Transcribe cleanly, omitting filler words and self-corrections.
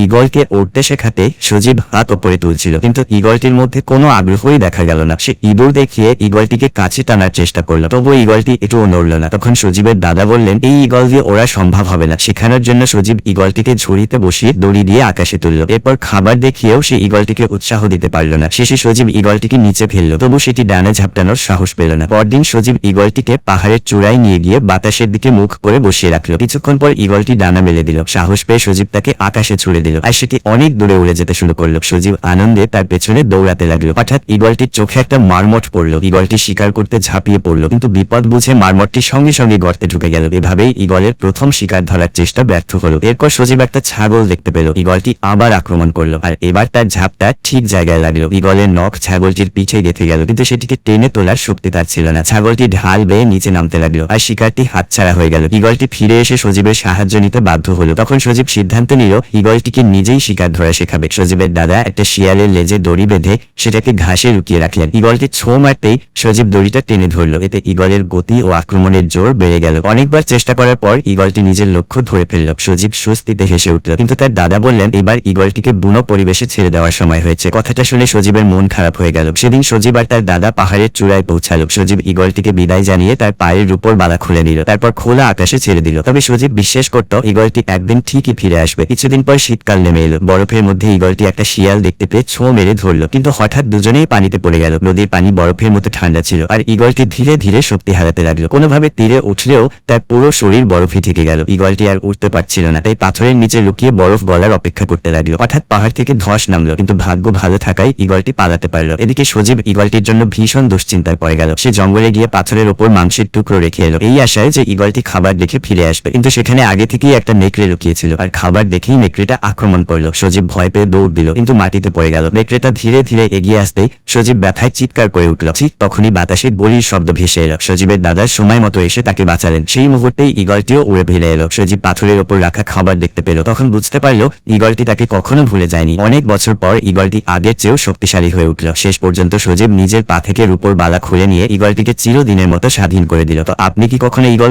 ঈগলকে উড়তে শেখাতে সজীব হাত ওপরে তুলছিল, কিন্তু ঈগলটির মধ্যে কোনো আগ্রহই দেখা গেল না। সে ইঁদুর দেখিয়ে ঈগলটিকে কাছে টানার চেষ্টা করলো, তবুও ঈগলটি একটুও নড়ল না। তখন সজীবের দাদা বললেন, এই ঈগল দিয়ে ওরা সম্ভব হবে না। শেখানোর জন্য সজীব ঈগলটিকে ঝুড়িতে বসিয়ে দড়ি দিয়ে আকাশে তুলল। এরপর খাবার দেখিয়েও সে ঈগলটিকে উৎসাহ দিতে পারল না। শেষে সজীব ঈগলটিকে নিচে ফেলল, তবু সেটি ডানে ঝাপটানোর সাহস পেল না। পরদিন সজীব ঈগলটিকে পাহাড়ের চূড়ায় নিয়ে গিয়ে বাতাসের দিকে মুখ করে বসিয়ে রাখলো। কিছুক্ষণ পর ঈগলটি ডানা মেলে দিল। সাহস পেয়ে সজীব তাকে আকাশে ছুড়ে দিল, আর সেটি অনেক দূরে উড়ে যেতে শুরু করলো। সজীব আনন্দে তার পেছনে দৌড়াতে লাগলো। হঠাৎ ঈগলটির চোখে একটা মারমট পড়লো। ঈগলটি শিকার করতে ঝাঁপিয়ে পড়লো, কিন্তু বিপদ বুঝে মারমটটি সঙ্গে সঙ্গে গর্তে ঢুকে গেল। এভাবেই ঈগলের প্রথম শিকার ধরার চেষ্টা ব্যর্থ হলো। এরপর সজীব একটা ছাগল দেখতে পেল। ঈগলটি আবার আক্রমণ করলো, আর এবার তার ঝাপটা ঠিক জায়গায় লাগলো। ঈগলের নখ ছাগলটির পিঠে গেঁথে গেল, কিন্তু সেটিকে টেনে তোলার শক্তি তার ছিল না। ছাগলটি ঢাল বেয়ে নিচে নামতে লাগলো, আর শিকারটি হাতছাড়া হয়ে গেল। ঈগলটি ফিরে এসে সজীবের সাহায্য নিতে বাধ্য হলো। তখন সজীব সিদ্ধান্ত নিল ঈগলটিকে নিজেই শিকার ধরা শেখাবে। সজীবের দাদা একটা শিয়ালের লেজে দড়ি বেঁধে সেটাকে ঘাসে লুকিয়ে রাখলেন। ঈগলটি ছো মারতেই সজীব দড়িটা টেনে ধরলো। এতে ঈগলের গতি ও আক্রমণের জোর বেড়ে গেল। অনেকবার চেষ্টা করার পর ঈগলটি নিজের লক্ষ্য ধরে ফেলল। সজীব স্বস্তিতে হেসে উঠল, কিন্তু তার দাদা বললেন, এবার ঈগলটিকে বুনো পরিবেশে ছেড়ে দেওয়ার সময় হয়েছে। কথাটা শুনে সজীবের মন খারাপ হয়ে গেল। সেদিন সজীব আর তার দাদা পাহাড়ের চূড়ায় পৌঁছালো। সজীব ঈগলটিকে বিদায় জানিয়ে তার পায়ের উপর বালা খুলে নিল, তারপর খোলা আকাশে ছেড়ে দিল। তবে সজীব বিশ্বাস করত ঈগলটি একদিন ঠিকই ফিরে আসবে। কিছুদিন পর শীতকাল নেমে এলো। বরফের মধ্যে ঈগলটি একটা শিয়াল দেখতে পেয়ে ছো মেরে ধরল, কিন্তু হঠাৎ দুজনেই পানিতে পড়ে গেল। নদীর পানি বরফের মতো ঠান্ডা ছিল, আর ঈগলটি ধীরে ধীরে শক্তি হারাতে লাগলো। কোনোভাবে তীরে উঠলেও তার পুরো শরীর বরফে ঢেকে গেল। ঈগলটি আর উঠতে পারছিল না, তাই পাথরের নিচে লুকিয়ে বরফ গলার অপেক্ষা করতে লাগলো। হঠাৎ পাহাড় থেকে ধস নামলো, কিন্তু ভাগ্য ভালো থাকায় ঈগলটি পালাতে পারল। এদিকে সজীব ঈগলটির জন্য ভীষণ দুশ্চিন্তায় পড়ে গেল। সে জঙ্গলে গিয়ে পাথরের ওপর মাংসের টুকরো রেখে এলো, এই আশায় যে ঈগলটি খাবার দেখে ফিরে আসবে, কিন্তু সেখানে আগে থেকেই একটা নেকড়ে লুকিয়েছিল, আর খাবার দেখেই নেকড়েটা আক্রমণ করলো। সজীব ভয় পেয়ে দৌড় দিল, কিন্তু মাটিতে পড়ে গেল। নেকড়েটা ধীরে ধীরে এগিয়ে আসতেই সজীব ব্যথায় চিৎকার করে উঠল। ঠিক তখনই বাতাসে বলির শব্দ ভেসে এলো। সজীবের দাদা সময় মতো এসে তাকে বাঁচালেন। সেই মুহূর্তেই ঈগলটিও উড়ে ভেলে এলো। সজীব পাথরের ওপর রাখা খাবার দেখতে পেল, তখন বুঝতে পারলো ঈগলটি তাকে কখনো ভুলে যায়নি। অনেক বছর পর ঈগলটি আগের চেয়েও শক্তিশালী হয়ে উঠল। শেষ পর্যন্ত সজীব নিজের পা থেকে রূপোর বালা খুলে নিয়ে ঈগলটিকে চিরদিনের মতো স্বাধীন করে দিল। তো আপনি কি কখনো ঈগল